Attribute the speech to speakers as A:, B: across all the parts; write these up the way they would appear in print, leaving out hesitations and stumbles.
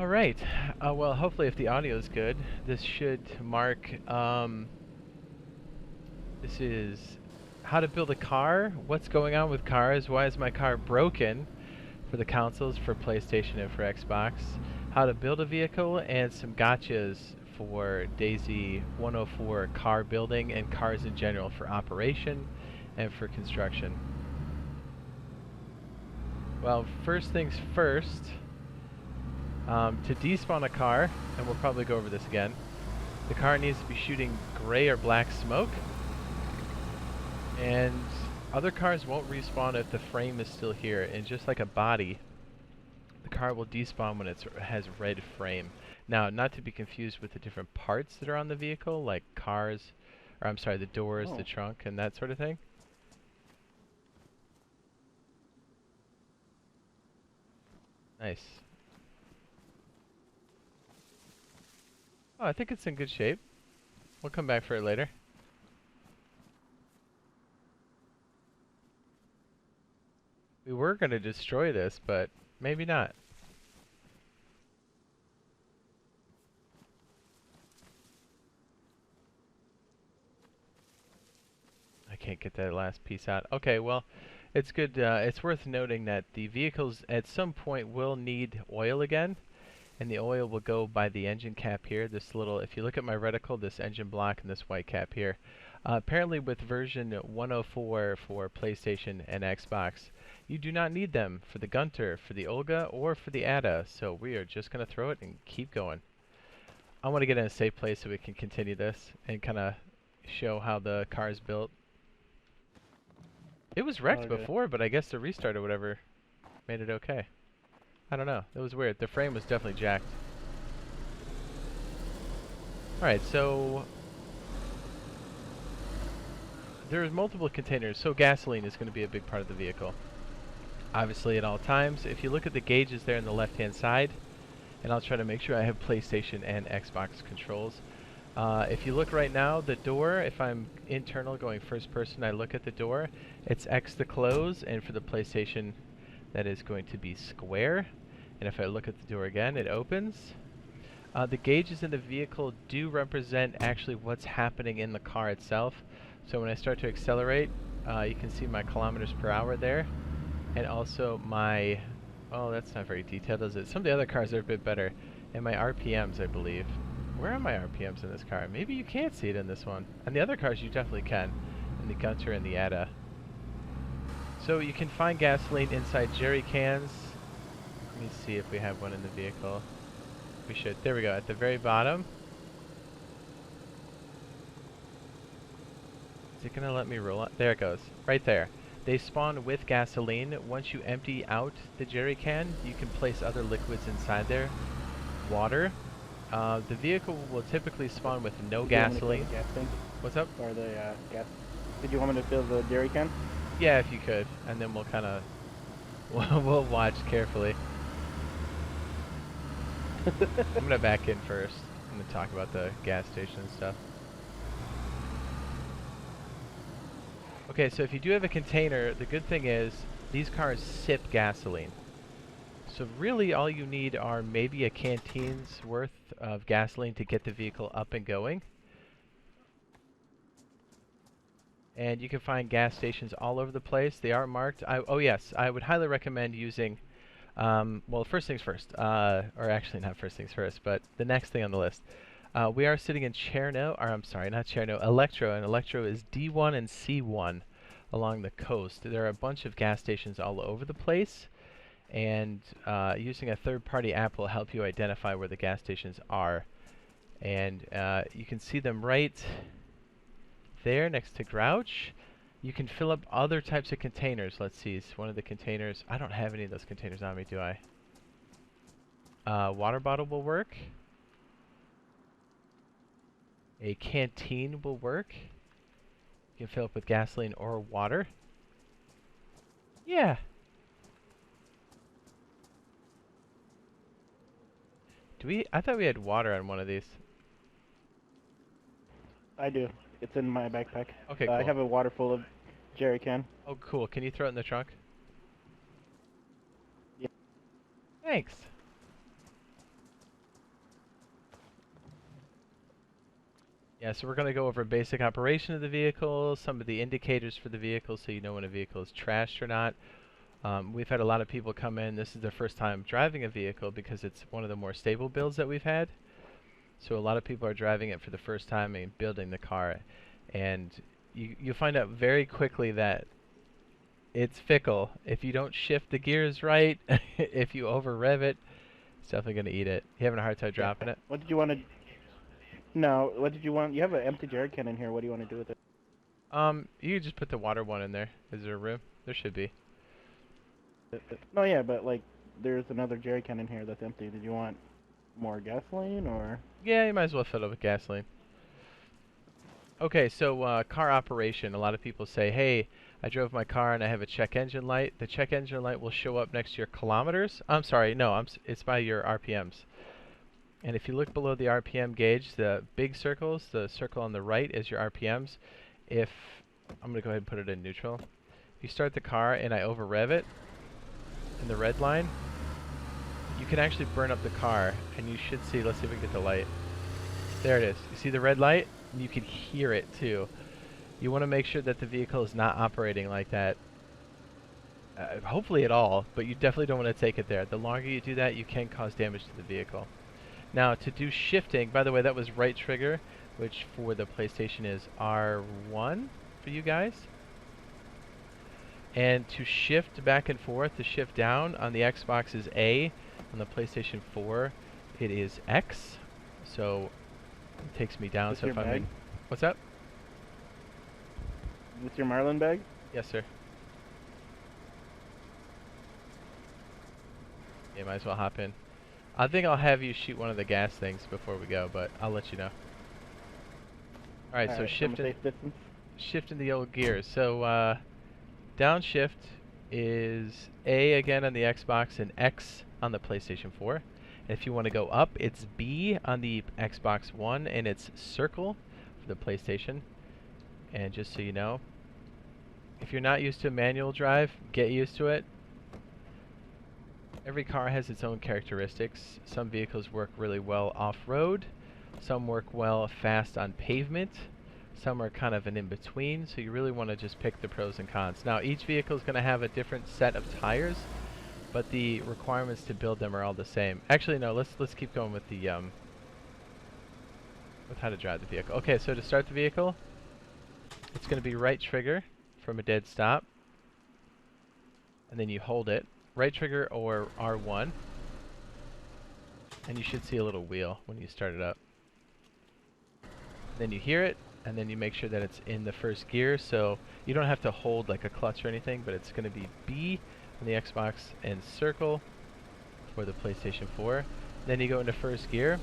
A: All right. Well, hopefully, if the audio is good, this should mark. This is how to build a car. What's going on with cars? Why is my car broken? For the consoles, for PlayStation, and for Xbox. How to build a vehicle, and some gotchas for DayZ 104 car building and cars in general for operation and for construction. Well, first things first. To despawn a car, and we'll probably go over this again, the car needs to be shooting gray or black smoke, and other cars won't respawn if the frame is still here, and just like a body, the car will despawn when it has red frame. Now, not to be confused with the different parts that are on the vehicle, like cars, or I'm sorry, the doors, the trunk, and that sort of thing. Nice. Oh, I think it's in good shape. We'll come back for it later. We were going to destroy this, but maybe not. I can't get that last piece out. Okay, well, it's good. It's worth noting that the vehicles at some point will need oil again. And the oil will go by the engine cap here. This little, if you look at my reticle, this engine block and this white cap here. Apparently with version 104 for PlayStation and Xbox, you do not need them for the Gunter, for the Olga, or for the Ada. So we are just going to throw it and keep going. I want to get in a safe place so we can continue this and kind of show how the car is built. It was wrecked before, but I guess the restart or whatever made it okay. I don't know. It was weird. The frame was definitely jacked. Alright, so there's multiple containers, so gasoline is going to be a big part of the vehicle. Obviously at all times. If you look at the gauges there on the left-hand side, and I'll try to make sure I have PlayStation and Xbox controls. If you look right now, the door, if I'm internal going first person, I look at the door, it's X to close, and for the PlayStation, that is going to be square. And if I look at the door again, it opens. The gauges in the vehicle do represent actually what's happening in the car itself. So when I start to accelerate, you can see my kilometers per hour there. And also my, oh, that's not very detailed, is it? Some of the other cars are a bit better. And my RPMs, I believe. Where are my RPMs in this car? Maybe you can't see it in this one. And the other cars you definitely can. In the Gunter and the Ada. So you can find gasoline inside jerry cans. Let me see if we have one in the vehicle. We should. There we go, at the very bottom. Is it going to let me roll out? There it goes. Right there. They spawn with gasoline. Once you empty out the jerry can, you can place other liquids inside there. Water. The vehicle will typically spawn with no gasoline.
B: Gas tank?
A: What's up?
B: Or the gas. Did you want me to fill the jerry can?
A: Yeah, if you could. And then we'll kind of... we'll watch carefully. I'm going to back in first. I'm going to talk about the gas station and stuff. Okay, so if you do have a container, the good thing is these cars sip gasoline. So really all you need are maybe a canteen's worth of gasoline to get the vehicle up and going. And you can find gas stations all over the place. They are marked. Oh yes, I would highly recommend using, well, first things first, or actually not first things first, but the next thing on the list. We are sitting in Cherno, or I'm sorry, not Cherno, Electro, and Electro is D1 and C1 along the coast. There are a bunch of gas stations all over the place, and using a third-party app will help you identify where the gas stations are. And you can see them right there next to Grouch. You can fill up other types of containers. Let's see, it's one of the containers. I don't have any of those containers on me, do I? Water bottle will work. A canteen will work. You can fill up with gasoline or water. Yeah. I thought we had water on one of these.
B: I do. It's in my backpack.
A: Okay, cool.
B: I have a water full of jerry can.
A: Oh, cool. Can you throw it in the trunk?
B: Yeah.
A: Thanks. Yeah, so we're going to go over basic operation of the vehicle, some of the indicators for the vehicle so you know when a vehicle is trashed or not. We've had a lot of people come in. This is their first time driving a vehicle because it's one of the more stable builds that we've had. So a lot of people are driving it for the first time and building the car. And you find out very quickly that it's fickle. If you don't shift the gears right, if you over rev it, it's definitely going to eat it. You having a hard time dropping it?
B: What did you want to... No, what did you want? You have an empty jerry can in here. What do you want to do with it?
A: You could just put the water one in there. Is there room? There should be.
B: No, yeah, but like, there's another jerry can in here that's empty. Did you want more gasoline or?
A: Yeah, you might as well fill it with gasoline. Okay, so car operation. A lot of people say, hey, I drove my car and I have a check engine light. The check engine light will show up next to your kilometers. I'm sorry, no, it's by your RPMs. And if you look below the RPM gauge, the big circles, the circle on the right is your RPMs. If, I'm going to go ahead and put it in neutral. If you start the car and I over rev it in the red line, you can actually burn up the car and you should see, let's see if we can get the light. There it is. You see the red light? You can hear it too. You want to make sure that the vehicle is not operating like that. Hopefully at all, but you definitely don't want to take it there. The longer you do that, you can cause damage to the vehicle. Now to do shifting, by the way, that was right trigger, which for the PlayStation is R1 for you guys. And to shift back and forth, to shift down on the Xbox is A, on the PlayStation 4 it is X. So it takes me down.
B: With
A: So
B: your
A: if I'm
B: bag?
A: in, what's up?
B: With your Marlin bag?
A: Yes, sir. You might as well hop in. I think I'll have you shoot one of the gas things before we go, but I'll let you know. Alright, so shifting the old gears. So downshift is A again on the Xbox and X on the PlayStation 4. And if you want to go up, it's B on the Xbox One and it's circle for the PlayStation. And just so you know, if you're not used to manual drive, get used to it. Every car has its own characteristics. Some vehicles work really well off-road. Some work well fast on pavement. Some are kind of an in-between, so you really want to just pick the pros and cons. Now, each vehicle is going to have a different set of tires, but the requirements to build them are all the same. Actually, no, let's keep going with the with how to drive the vehicle. Okay, so to start the vehicle, it's going to be right trigger from a dead stop, and then you hold it. Right trigger or R1, and you should see a little wheel when you start it up. Then you hear it, and then you make sure that it's in the first gear, so you don't have to hold like a clutch or anything, but it's going to be B on the Xbox and circle for the PlayStation 4. Then you go into first gear.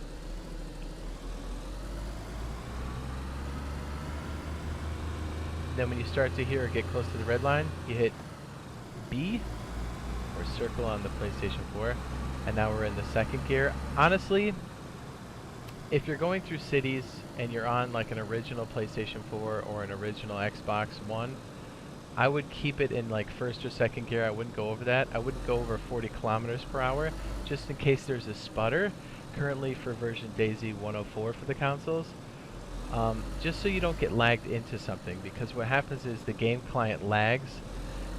A: Then when you start to hear it get close to the red line, you hit B or circle on the PlayStation 4, and now we're in the second gear. Honestly, if you're going through cities and you're on like an original PlayStation 4 or an original Xbox One, I would keep it in like first or second gear. I wouldn't go over that. I wouldn't go over 40 kilometers per hour just in case there's a sputter. Currently for version DayZ 104 for the consoles, just so you don't get lagged into something, because what happens is the game client lags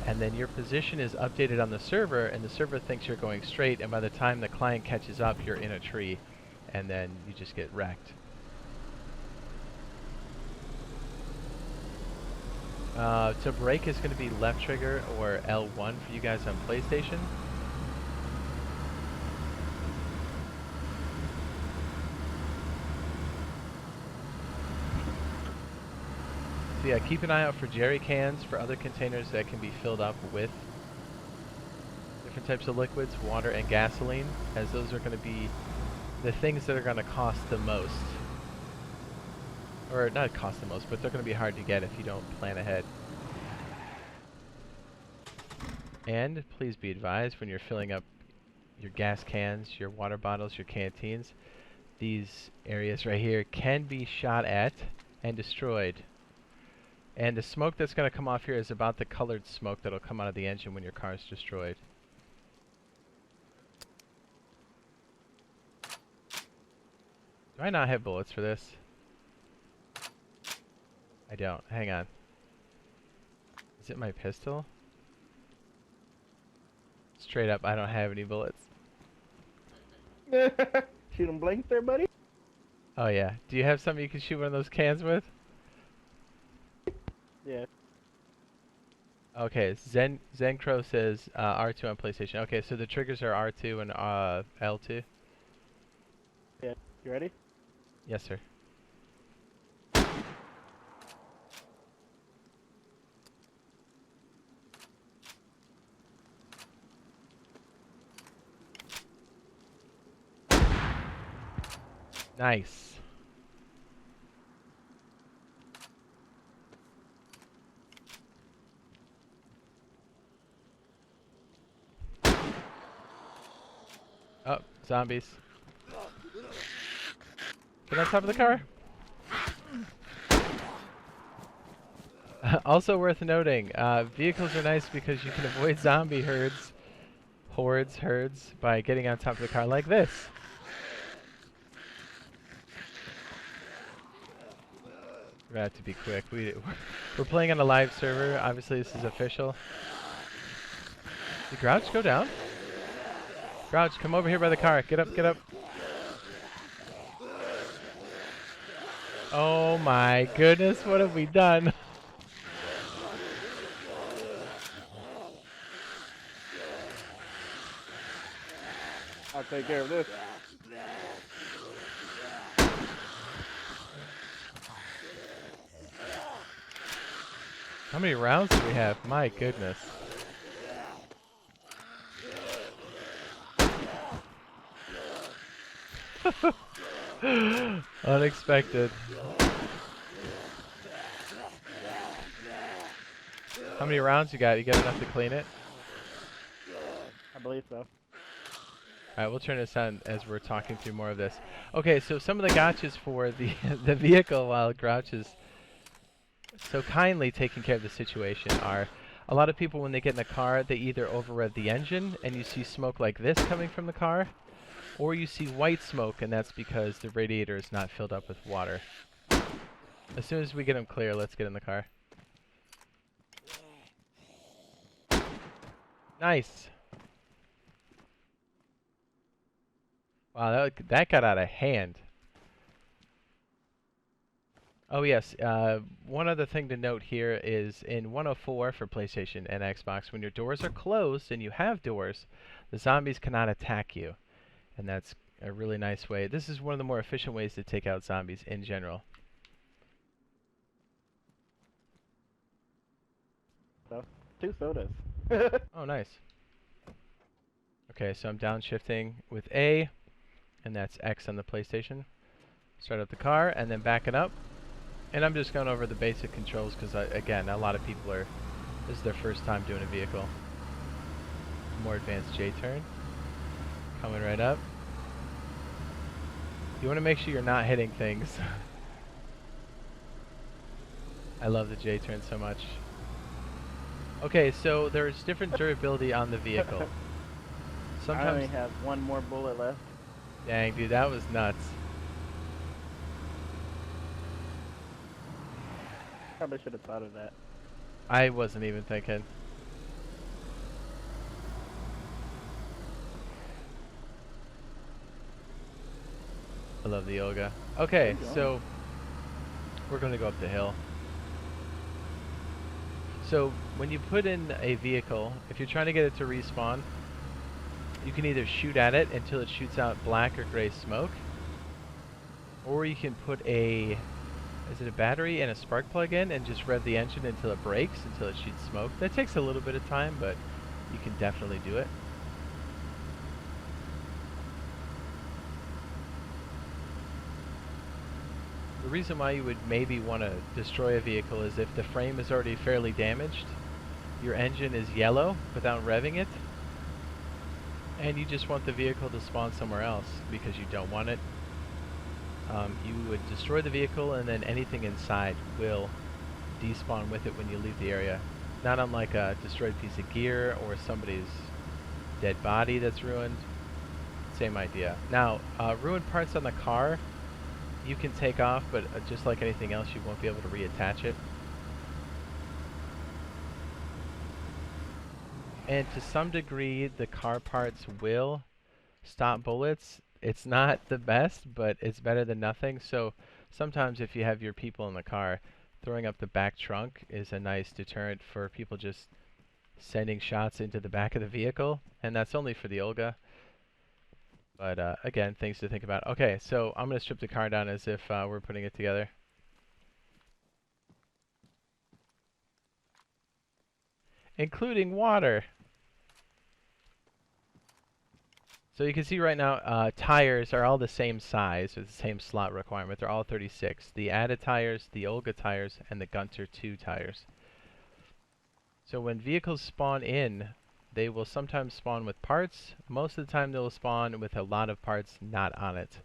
A: and then your position is updated on the server, and the server thinks you're going straight, and by the time the client catches up, you're in a tree, and then you just get wrecked. To brake is going to be left trigger or L1 for you guys on PlayStation. So yeah, keep an eye out for jerry cans, for other containers that can be filled up with different types of liquids, water and gasoline, as those are going to be the things that are going to cost the most. Or not cost the most, but they're going to be hard to get if you don't plan ahead. And please be advised when you're filling up your gas cans, your water bottles, your canteens, these areas right here can be shot at and destroyed. And the smoke that's going to come off here is about the colored smoke that'll come out of the engine when your car is destroyed. Do I not have bullets for this? I don't. Hang on. Is it my pistol? Straight up, I don't have any bullets.
B: Shoot him blanks there, buddy?
A: Oh yeah. Do you have something you can shoot one of those cans with?
B: Yeah.
A: Okay, Zencro says R2 on PlayStation. Okay, so the triggers are R2 and L2.
B: Yeah. You ready?
A: Yes, sir. Nice. Oh, zombies. Get on top of the car. Also worth noting, vehicles are nice because you can avoid zombie herds, herds, by getting on top of the car like this. We're gonna have to be quick. We're playing on a live server. Obviously, this is official. Did Grouch go down? Grouch, come over here by the car. Get up, get up. Oh my goodness, what have we done?
B: I'll take care of this.
A: How many rounds do we have? My goodness. Unexpected. How many rounds you got? You got enough to clean it?
B: I believe so.
A: Alright, we'll turn this on as we're talking through more of this. Okay, so some of the gotchas for the the vehicle while Grouch is so kindly taking care of the situation are a lot of people when they get in the car, they either over-rev the engine and you see smoke like this coming from the car, or you see white smoke and that's because the radiator is not filled up with water. As soon as we get them clear, let's get in the car. Nice. Wow, that got out of hand. Oh yes, one other thing to note here is in 104 for PlayStation and Xbox, when your doors are closed and you have doors, the zombies cannot attack you. And that's a really nice way. This is one of the more efficient ways to take out zombies in general.
B: So, 2 sodas.
A: Oh, nice. Okay, so I'm downshifting with A, and that's X on the PlayStation. Start up the car, and then back it up. And I'm just going over the basic controls because, again, a lot of people this is their first time doing a vehicle. More advanced J-turn. Coming right up. You want to make sure you're not hitting things. I love the J-turn so much. Okay, so there's different durability on the vehicle. Sometimes
B: I only have 1 more bullet left.
A: Dang, dude, that was nuts.
B: Probably should have thought of that.
A: I wasn't even thinking. I love the yoga. Okay, so we're going to go up the hill. So when you put in a vehicle, if you're trying to get it to respawn, you can either shoot at it until it shoots out black or gray smoke, or you can put a battery and a spark plug in and just rev the engine until it breaks, until it shoots smoke. That takes a little bit of time, but you can definitely do it. The reason why you would maybe want to destroy a vehicle is if the frame is already fairly damaged, your engine is yellow without revving it, and you just want the vehicle to spawn somewhere else because you don't want it. You would destroy the vehicle and then anything inside will despawn with it when you leave the area. Not unlike a destroyed piece of gear or somebody's dead body that's ruined. Same idea. Now, ruined parts on the car, you can take off, but just like anything else, you won't be able to reattach it. And to some degree, the car parts will stop bullets. It's not the best, but it's better than nothing. So sometimes if you have your people in the car, throwing up the back trunk is a nice deterrent for people just sending shots into the back of the vehicle. And that's only for the Olga. But again, things to think about. Okay, so I'm going to strip the car down as if we're putting it together. Including water. So you can see right now, tires are all the same size, with the same slot requirement. They're all 36. The added tires, the Olga tires, and the Gunter 2 tires. So when vehicles spawn in, they will sometimes spawn with parts. Most of the time they'll spawn with a lot of parts not on it.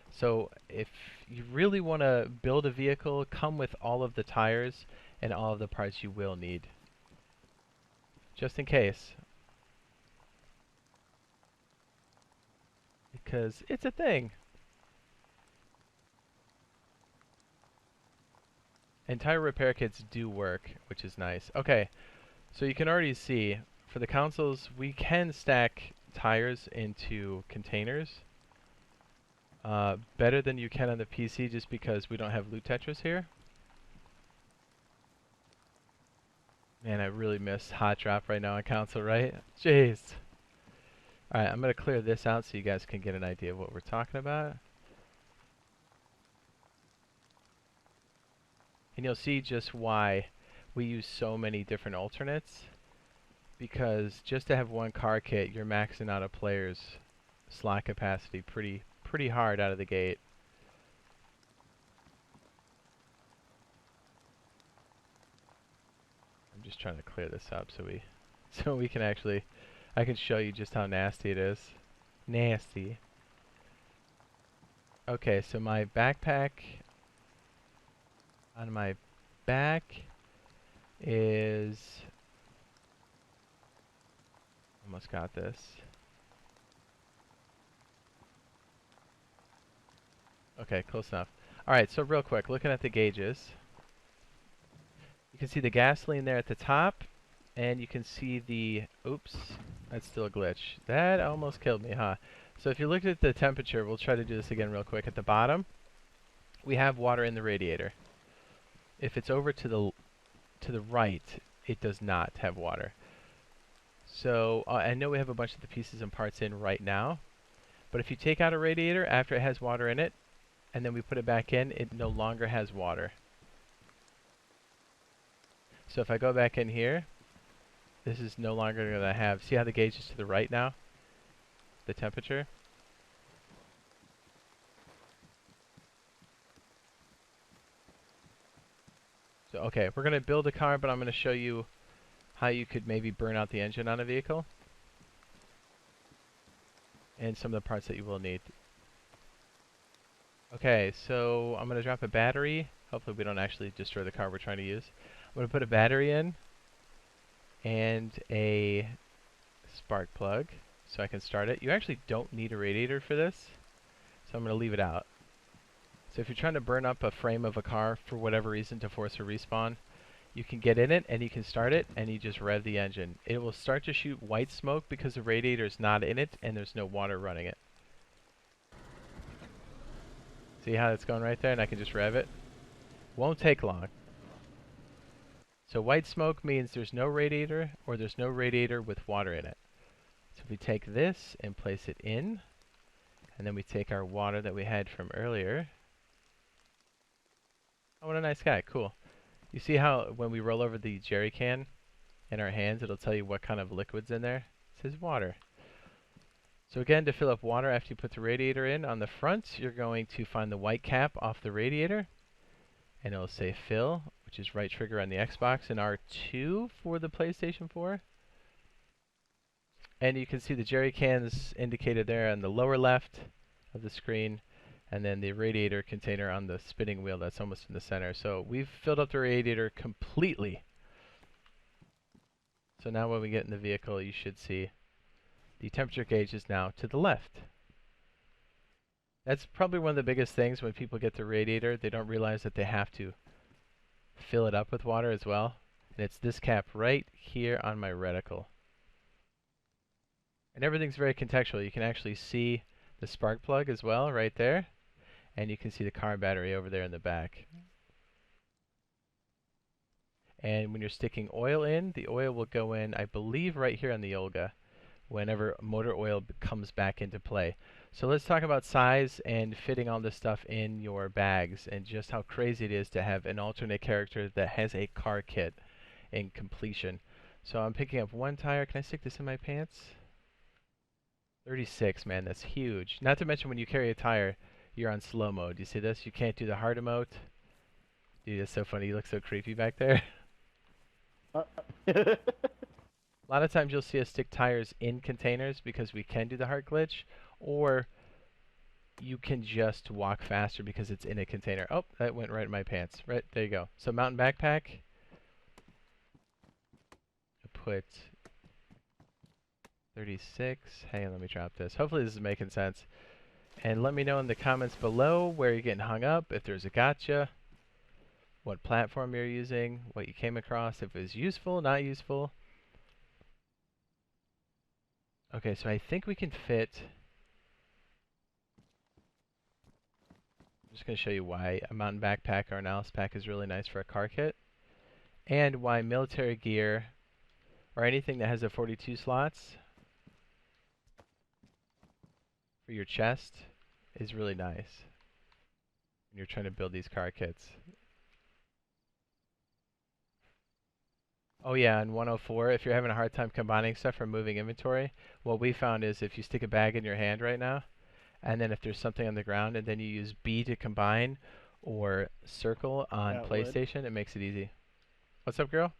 A: So if you really want to build a vehicle, come with all of the tires and all of the parts you will need. Just in case. Because it's a thing. And tire repair kits do work, which is nice. Okay, so you can already see, for the consoles, we can stack tires into containers. Better than you can on the PC just because we don't have loot Tetris here. Man, I really miss Hot Drop right now on console, right? Jeez. Alright, I'm going to clear this out so you guys can get an idea of what we're talking about. And you'll see just why we use so many different alternates. Because just to have one car kit, you're maxing out a player's slot capacity pretty hard out of the gate. I'm just trying to clear this up so we can actually, I can show you just how nasty it is. Nasty. Okay, so my backpack on my back is, almost got this. Okay, close enough. Alright, so real quick, looking at the gauges. You can see the gasoline there at the top, and you can see the, oops, that's still a glitch. That almost killed me, huh? So if you look at the temperature, we'll try to do this again real quick. At the bottom, we have water in the radiator. If it's over to the right, it does not have water. So I know we have a bunch of the pieces and parts in right now, but if you take out a radiator after it has water in it, and then we put it back in, it no longer has water. So if I go back in here, this is no longer going to have, see how the gauge is to the right now? The temperature? So okay, we're going to build a car, but I'm going to show you how you could maybe burn out the engine on a vehicle. And some of the parts that you will need. Okay, so I'm going to drop a battery. Hopefully we don't actually destroy the car we're trying to use. I'm going to put a battery in and a spark plug so I can start it. You actually don't need a radiator for this, so I'm going to leave it out. So if you're trying to burn up a frame of a car for whatever reason to force a respawn, you can get in it and you can start it and you just rev the engine. It will start to shoot white smoke because the radiator is not in it and there's no water running it. See how it's going right there, and I can just rev it? Won't take long. So white smoke means there's no radiator or there's no radiator with water in it. So if we take this and place it in, and then we take our water that we had from earlier. Oh, what a nice guy. Cool. You see how when we roll over the jerry can in our hands, it'll tell you what kind of liquid's in there? It says water. So again, to fill up water after you put the radiator in, on the front, you're going to find the white cap off the radiator, and it'll say fill, which is right trigger on the Xbox, and R2 for the PlayStation 4. And you can see the jerry cans indicated there on the lower left of the screen, and then the radiator container on the spinning wheel that's almost in the center. So we've filled up the radiator completely. So now when we get in the vehicle, you should see the temperature gauge is now to the left. That's probably one of the biggest things when people get the radiator. They don't realize that they have to fill it up with water as well. And it's this cap right here on my reticle. And everything's very contextual. You can actually see the spark plug as well right there. And you can see the car battery over there in the back. And when you're sticking oil in, the oil will go in, I believe, right here on the Olga whenever motor oil comes back into play. So let's talk about size and fitting all this stuff in your bags and just how crazy it is to have an alternate character that has a car kit in completion. So I'm picking up one tire. Can I stick this in my pants? 36, man, that's huge. Not to mention when you carry a tire, you're on slow mode. You see this? You can't do the hard emote. Dude, that's so funny. You look so creepy back there. A lot of times you'll see us stick tires in containers because we can do the heart glitch, or you can just walk faster because it's in a container. Oh, that went right in my pants. Right, there you go. So mountain backpack. I put 36. Hang on, let me drop this. Hopefully this is making sense. And let me know in the comments below where you're getting hung up, if there's a gotcha, what platform you're using, what you came across, if it was useful, not useful. Okay, so I think we can fit... I'm just going to show you why a mountain backpack or an Alice pack is really nice for a car kit, and why military gear or anything that has a 42 slots for your chest is really nice when you're trying to build these car kits. Oh yeah, and 104, if you're having a hard time combining stuff or moving inventory, what we found is if you stick a bag in your hand right now, and then if there's something on the ground, and then you use B to combine, or circle on PlayStation, it makes it easy. What's up, girl?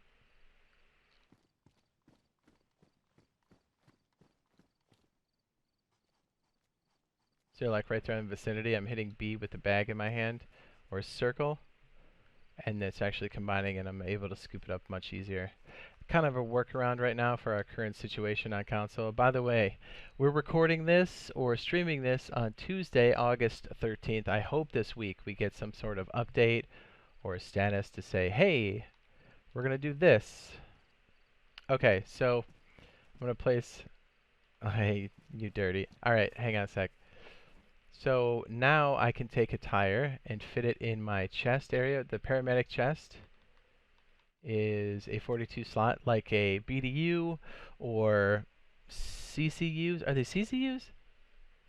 A: So like right there in the vicinity, I'm hitting B with the bag in my hand, or circle, and it's actually combining, and I'm able to scoop it up much easier. Kind of a workaround right now for our current situation on console. By the way, we're recording this or streaming this on Tuesday, August 13th. I hope this week we get some sort of update or status to say, hey, we're going to do this. Okay, so I'm going to place... Hey, you dirty. Alright, hang on a sec. So now I can take a tire and fit it in my chest area. The paramedic chest is a 42 slot, like a BDU or CCUs. Are they CCUs?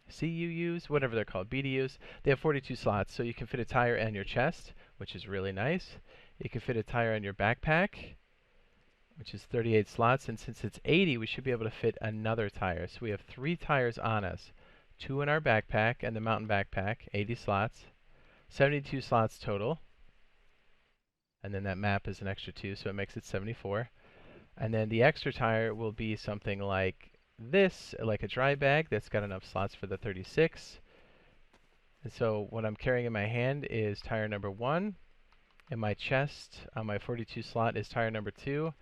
A: CUUs, whatever they're called, BDUs. They have 42 slots, so you can fit a tire on your chest, which is really nice. You can fit a tire on your backpack, which is 38 slots, and since it's 80, we should be able to fit another tire. So we have 3 tires on us, 2 in our backpack and the mountain backpack, 80 slots, 72 slots total. And then that map is an extra 2, so it makes it 74. And then the extra tire will be something like this, like a dry bag that's got enough slots for the 36. And so what I'm carrying in my hand is tire number 1. And my chest on my 42 slot is tire number 2.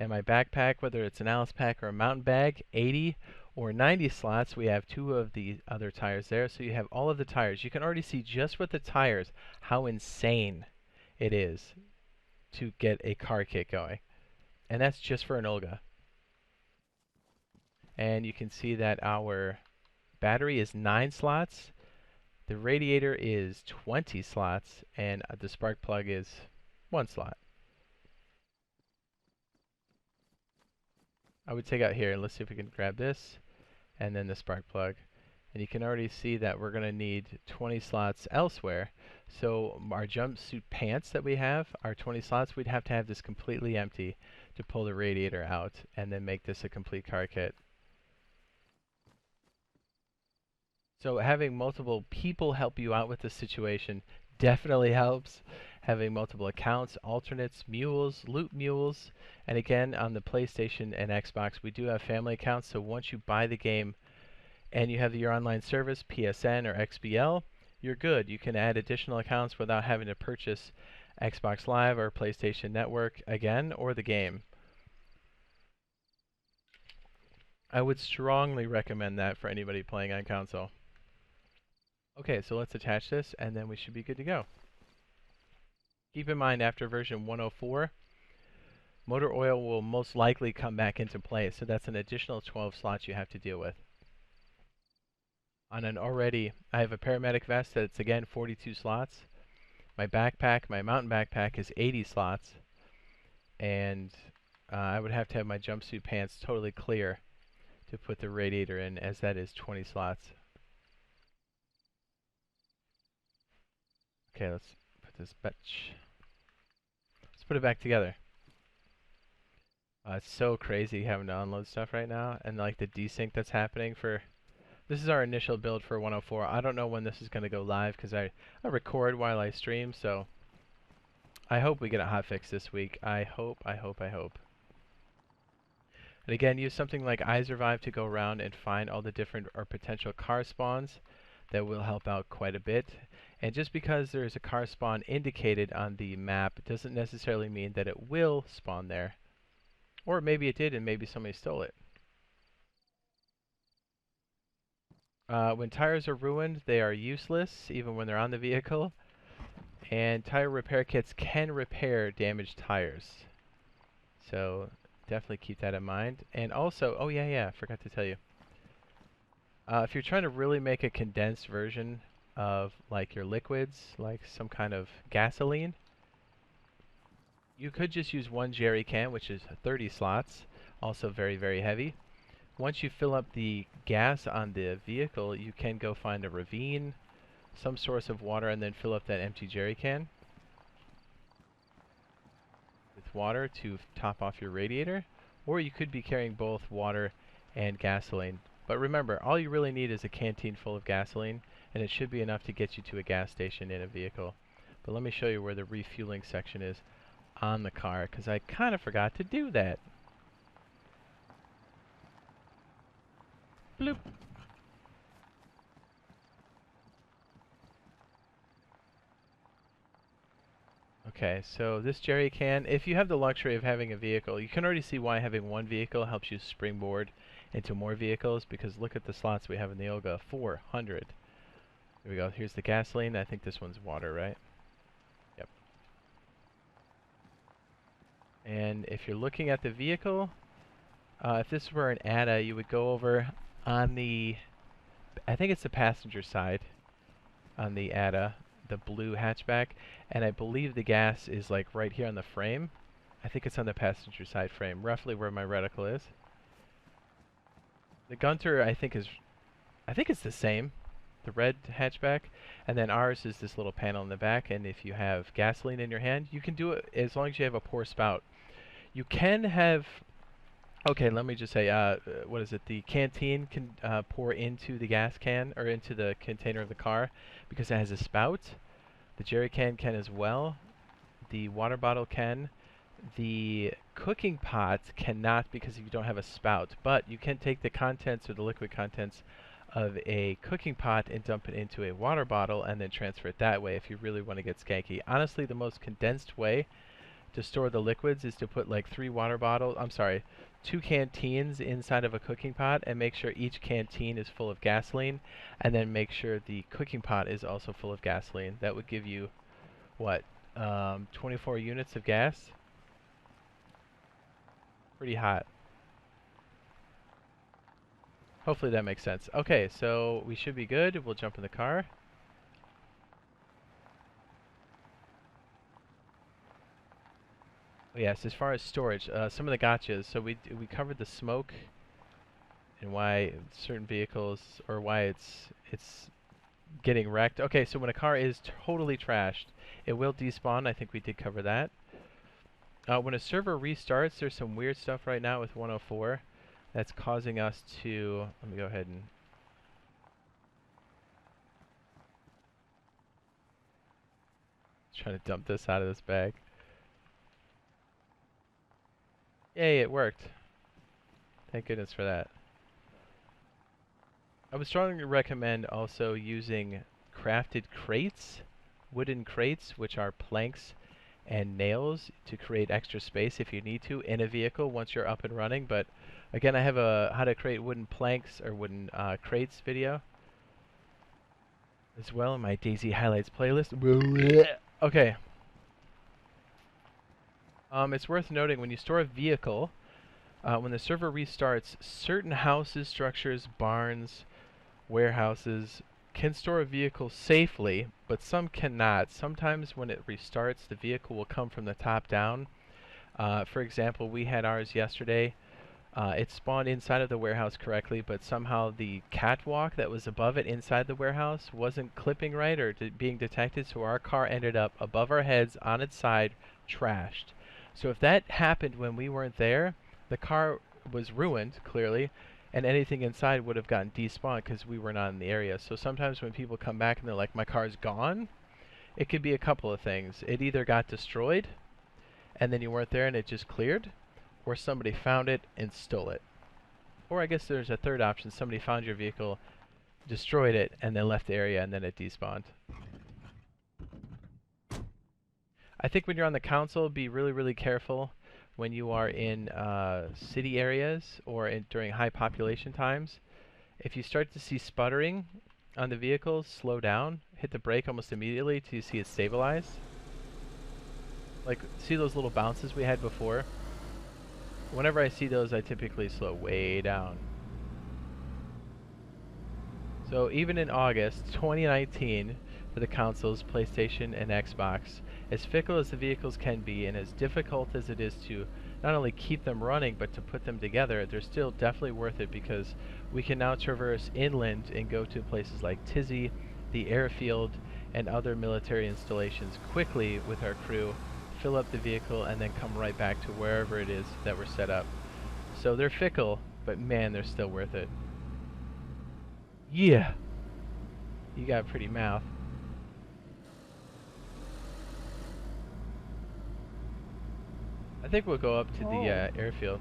A: And my backpack, whether it's an Alice pack or a mountain bag, 80 or 90 slots, we have 2 of the other tires there. So you have all of the tires. You can already see just with the tires how insane it is to get a car kit going. And that's just for an Olga. And you can see that our battery is 9 slots. The radiator is 20 slots. And the spark plug is 1 slot. I would take out here, and let's see if we can grab this. And then the spark plug. And you can already see that we're going to need 20 slots elsewhere. So our jumpsuit pants that we have, our 20 slots, we'd have to have this completely empty to pull the radiator out and then make this a complete car kit. So having multiple people help you out with this situation definitely helps. Having multiple accounts, alternates, mules, loot mules. And again, on the PlayStation and Xbox, we do have family accounts. So once you buy the game, and you have your online service, PSN or XBL, you're good. You can add additional accounts without having to purchase Xbox Live or PlayStation Network again, or the game. I would strongly recommend that for anybody playing on console. Okay, so let's attach this, and then we should be good to go. Keep in mind, after version 104, motor oil will most likely come back into play, so that's an additional 12 slots you have to deal with. On an already, I have a paramedic vest that's again 42 slots. My backpack, my mountain backpack is 80 slots. And I would have to have my jumpsuit pants totally clear to put the radiator in, as that is 20 slots. Okay, let's put this bitch. Let's put it back together. It's so crazy having to unload stuff right now, and like the desync that's happening for... This is our initial build for 104. I don't know when this is going to go live because I record while I stream, so I hope we get a hotfix this week. I hope. And again, use something like iSurvive to go around and find all the different or potential car spawns. That will help out quite a bit. And just because there is a car spawn indicated on the map doesn't necessarily mean that it will spawn there. Or maybe it did and maybe somebody stole it. When tires are ruined, they are useless, even when they're on the vehicle. And tire repair kits can repair damaged tires. So definitely keep that in mind. And also, oh yeah, I forgot to tell you. If you're trying to really make a condensed version of like your liquids, like some kind of gasoline, you could just use one jerry can, which is 30 slots, also very, very heavy. Once you fill up the gas on the vehicle, you can go find a ravine, some source of water, and then fill up that empty jerry can with water to top off your radiator. Or you could be carrying both water and gasoline. But remember, all you really need is a canteen full of gasoline, and it should be enough to get you to a gas station in a vehicle. But let me show you where the refueling section is on the car, because I kind of forgot to do that. Bloop. Okay, so this jerry can, if you have the luxury of having a vehicle, you can already see why having one vehicle helps you springboard into more vehicles, because look at the slots we have in the Olga, 400. Here we go, here's the gasoline. I think this one's water, right? Yep. And if you're looking at the vehicle, if this were an ADA, you would go over on the, I think it's the passenger side on the ADA, the blue hatchback, and I believe the gas is like right here on the frame. I think it's on the passenger side frame, roughly where my reticle is. The Gunter, I think it's the same, the red hatchback, and then ours is this little panel in the back, and if you have gasoline in your hand, you can do it as long as you have a pour spout. You can have, okay, let me just say, what is it, the canteen can pour into the gas can, or into the container of the car, because it has a spout. The jerry can as well. The water bottle can. The cooking pot cannot, because you don't have a spout, but you can take the contents or the liquid contents of a cooking pot and dump it into a water bottle and then transfer it that way if you really want to get skanky. Honestly, the most condensed way to store the liquids is to put like 2 canteens inside of a cooking pot and make sure each canteen is full of gasoline, and then make sure the cooking pot is also full of gasoline. That would give you, what, 24 units of gas? Pretty hot. Hopefully that makes sense. Okay, so we should be good. We'll jump in the car. Oh, yes, as far as storage, some of the gotchas. So we covered the smoke and why certain vehicles, or why it's getting wrecked. Okay, so when a car is totally trashed, it will despawn. I think we did cover that. When a server restarts, there's some weird stuff right now with 104 that's causing us to, let me go ahead and try to dump this out of this bag. Yay, it worked. Thank goodness for that. I would strongly recommend also using crafted crates, wooden crates, which are planks and nails, to create extra space if you need to in a vehicle once you're up and running. But again, I have a how to create wooden planks or wooden crates video. as well in my DayZ highlights playlist. Okay. It's worth noting when you store a vehicle, when the server restarts, certain houses, structures, barns, warehouses can store a vehicle safely, but some cannot. Sometimes when it restarts, the vehicle will come from the top down. For example, we had ours yesterday. It spawned inside of the warehouse correctly, but somehow the catwalk that was above it inside the warehouse wasn't clipping right or being detected, so our car ended up above our heads on its side, trashed. So if that happened when we weren't there, the car was ruined, clearly, and anything inside would have gotten despawned because we were not in the area. So sometimes when people come back and they're like, my car's gone, it could be a couple of things. It either got destroyed, and then you weren't there and it just cleared, or somebody found it and stole it. Or I guess there's a third option. Somebody found your vehicle, destroyed it, and then left the area and then it despawned. I think when you're on the console, be really, really careful when you are in city areas or during high population times. If you start to see sputtering on the vehicle, slow down, hit the brake almost immediately till you see it stabilize. Like, see those little bounces we had before? Whenever I see those, I typically slow way down. So even in August 2019, for the consoles, PlayStation and Xbox, as fickle as the vehicles can be and as difficult as it is to not only keep them running but to put them together, they're still definitely worth it because we can now traverse inland and go to places like Tizzy, the airfield, and other military installations quickly with our crew, fill up the vehicle, and then come right back to wherever it is that we're set up. So they're fickle, but man, they're still worth it. Yeah! You got a pretty mouth. I think we'll go up to the airfield.